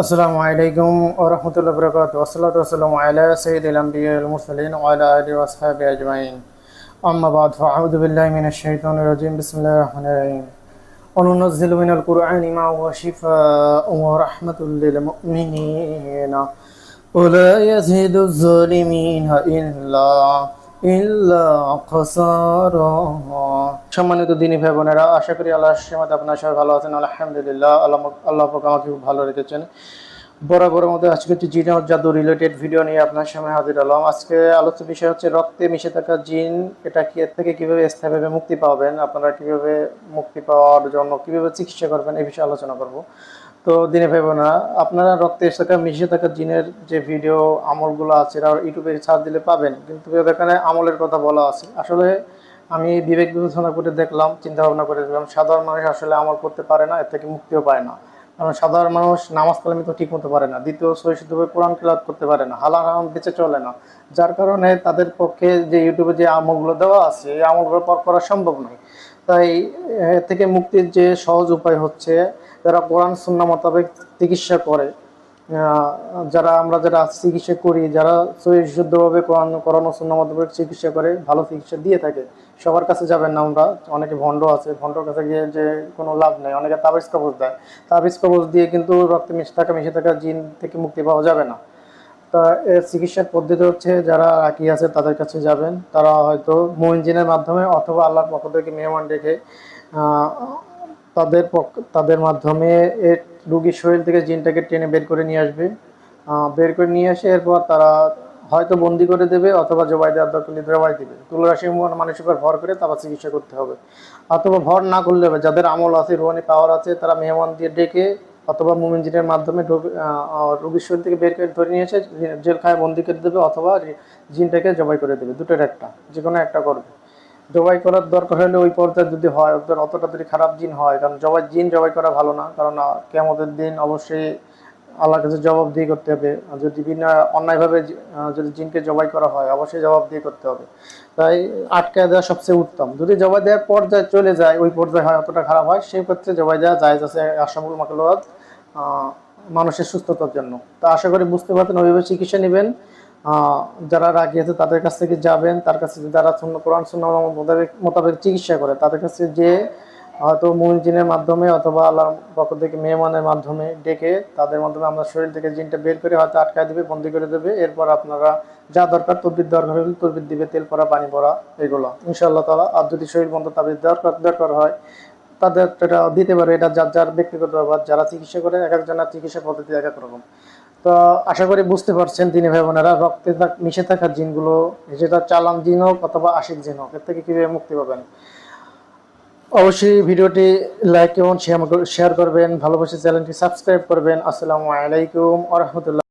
আসসালামু আলাইকুম ওয়া রাহমাতুল্লাহি ওয়া বারাকাতুহু। ওয়াসসালাতু ওয়াসসালামু আলা সাইয়্যিদিল আমবিয়া ওয়াল মুরসালিন ওয়া আলা আলিহি ওয়া আসহাবিহি আজমাইন। আম্মা বা'দ, ফাআউযু বিল্লাহি মিনাশ শাইতানির রাজীম। বিসমিল্লাহির রাহমানির রাহিম। ওয়া নুনাজ্জিলু মিনাল কুরআনি মা হুয়া শিফাa'un ওয়া রাহমাতুল লিল মুমিনিনা ওয়া লা ইয়াজিদুজ জালিমিনা ইল্লা খাসারা। সম্মানিত দিনী ভাই বোনেরা, আশা করি আল্লাহর রহমতে আপনারা সবাই ভালো আছেন। আলহামদুলিল্লাহ, আল্লাহ পাক আমাকে খুব ভালো রেখেছেন। বরাবরের মধ্যে আজকে হচ্ছে জিন ও জাদু রিলেটেড ভিডিও নিয়ে আপনার সামনে হাজির হলাম। আজকে আলোচ্য বিষয় হচ্ছে রক্তে মিশে থাকা জিন। এটা কি, এর থেকে কিভাবে স্থায়ীভাবে মুক্তি পাবেন, আপনারা কিভাবে মুক্তি পাওয়ার জন্য কিভাবে চিকিৎসা করবেন, এই বিষয়ে আলোচনা করব। তো দিনে ভাই বোনেরা, আপনারা রক্তে মিশে থাকা জিনের যে ভিডিও আমলগুলো আছে এটা ইউটিউবে সার্চ দিলে পাবেন, কিন্তু এখানে আমলের কথা বলা আছে। আসলে আমি বিবেক বিবেচনা করে দেখলাম, চিন্তা ভাবনা করে দেখলাম, সাধারণ মানুষ আসলে আমল করতে পারে না, এর থেকে মুক্তিও পায় না। কারণ সাধারণ মানুষ নামাজ কালামি তো ঠিক মতো পারে না, দ্বিতীয় সহিষ্ণুভাবে কোরআন তেলাওয়াত করতে পারে না, হালাল হারাম বেঁচে চলে না। যার কারণে তাদের পক্ষে যে ইউটিউবে যে আমলগুলো দেওয়া আছে এই আমলগুলো পার করা সম্ভব নয়। তাই এর থেকে মুক্তির যে সহজ উপায় হচ্ছে, যারা কোরআন সুন্নাহ মোতাবেক চিকিৎসা করে, যারা চিকিৎসা করি, যারা শুদ্ধভাবে কোরআন করানো সুন্নাহ মোতাবেক চিকিৎসা করে ভালো চিকিৎসা দিয়ে থাকে। সবার কাছে যাবেন না, আমরা অনেকে ভণ্ড আছে, ভণ্ডর কাছে গিয়ে যে কোনো লাভ নেই। অনেকে তাবিজ কবজ দেয়, তাবিজ কবজ দিয়ে কিন্তু রক্তে মিশে থাকা জিন থেকে মুক্তি পাওয়া যাবে না। তা এর চিকিৎসার পদ্ধতি হচ্ছে, যারা রাকি আছে তাদের কাছে যাবেন। তারা হয়তো মুমিন জিনের মাধ্যমে অথবা আল্লাহর পক্ষ থেকে মেহমান ডেকে তাদের মাধ্যমে এর রুগীর শরীর থেকে জিনটাকে টেনে বের করে নিয়ে আসবে। বের করে নিয়ে আসে এরপর তারা হয়তো বন্দি করে দেবে অথবা জবাই দেওয়ার দরকার জবাই দেবে। তুলরাশি মানুষের উপর ভর করে তারা চিকিৎসা করতে হবে। অথবা ভর না করলে হবে, যাদের আমল আছে, রুহানি পাওয়ার আছে, তারা মেহমান দিয়ে ডেকে অথবা মুমিন জিনের মাধ্যমে রোগীর শরীর থেকে বের করে ধরে নিয়ে এসে জেলখানায় বন্দি করে দেবে অথবা জিনটাকে জবাই করে দেবে। দুটোর একটা, যে কোনো একটা করবে। জবাই করার দরকার হলে ওই পর্যায়ে যদি হয়, ওদের অতটা যদি খারাপ জিন হয়, কারণ জিন জবাই করা ভালো না, কারণ কিয়ামতের দিন অবশ্যই আল্লাহর কাছে জবাবদিহি করতে হবে। যদি বিনা অন্যায়ভাবে যদি জিনকে জবাই করা হয়, অবশ্যই জবাবদিহি করতে হবে। তাই আটকায় দেওয়া সবচেয়ে উত্তম। যদি জবাই দেওয়ার পর্যায়ে চলে যায়, ওই পর্যায়ে হয় অতটা খারাপ হয়, সেই ক্ষেত্রে জবাই দেওয়া জায়েজ আছে আশরাফুল মাখলুকাত মানুষের সুস্থতার জন্য। তো আশা করি বুঝতে পারতেন, ওইভাবে চিকিৎসা নেবেন। যারা রাগী আছে তাদের কাছ থেকে যাবেন, তার কাছে যারা কোরআন সুন্নাহ মোতাবেক চিকিৎসা করে তাদের কাছে যে হয়তো মুমিন জিনের মাধ্যমে অথবা আল্লাহর পক্ষ থেকে মেহমানের মাধ্যমে ডেকে তাদের মাধ্যমে আমরা শরীর থেকে জিনটা বের করে হয়তো আটকায় দেবে, বন্দি করে দেবে। এরপর আপনারা যা দরকার তদবির দরকার হলে তদবির দিবে, তেল পরা, পানি পরা, এগুলো ইনশাআল্লাহ তাআলা। আর যদি শরীর বন্ধ তাবিজ দরকার হয় তাদের এটা দিতে পারে। এটা যার যার ব্যক্তিগত ব্যাপার। যারা চিকিৎসা করে এক একজনের চিকিৎসা পদ্ধতি এক এক রকম। তো আশা করি বুঝতে পারছেন দিনী ভাই বোনেরা, রক্তে মিশে থাকা জিনগুলো, যেটা চালান জিন হোক অথবা আশিক জিন হোক, এর থেকে কিভাবে মুক্তি পাবেন। অবশ্যই ভিডিওটি লাইক এবং শেয়ার করবেন, ভালোবাসে চ্যানেলটি সাবস্ক্রাইব করবেন। আসসালামু আলাইকুম ওয়া রাহমাতুল্লাহ।